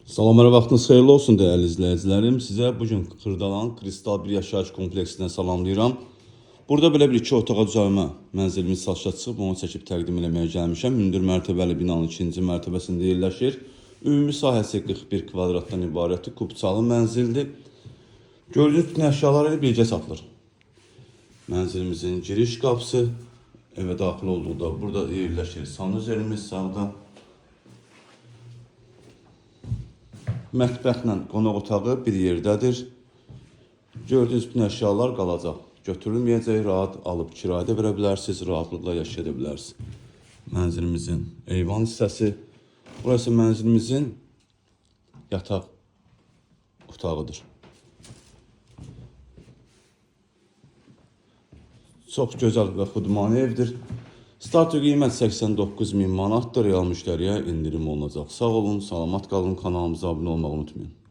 Salamlar, vaxtınız xeyirli olsun değerli izləyicilərim. Sizə bugün Xırdalan Kristal bir yaşayış kompleksindən salamlayıram. Burada belə bir iki otağa düzəlmə mənzilimiz satışa çıxıb, onu çəkib təqdim eləməyə gəlmişəm. Hündür mərtəbəli binanın ikinci mərtəbəsində yerləşir. Ümumi sahəsi 41 kvadratdan ibarətdir, kubçalı mənzildir. Gördüyünüz bütün əşyalar ilə birgə satılır. Mənzilimizin giriş qapısı, evə daxil olduqda burada yerləşir sanuzerimiz sağda. Mətbəxlə qonaq otağı bir yerdədir. Gördüyünüz bütün əşyalar qalacaq. Götürülməyəcək, rahat alıb kirayədə verə bilərsiniz, rahatlıqla yaşaya bilərsiniz. Mənzilimizin eyvan hissəsi. Burası mənzilimizin yataq otağıdır. Çox gözəl və xudmani evdir. Startı qiymət 89.000 manatdır. Real müştəriyə indirim olunacaq. Sağ olun, salamat qalın, kanalımıza abunə olmağı unutmayın.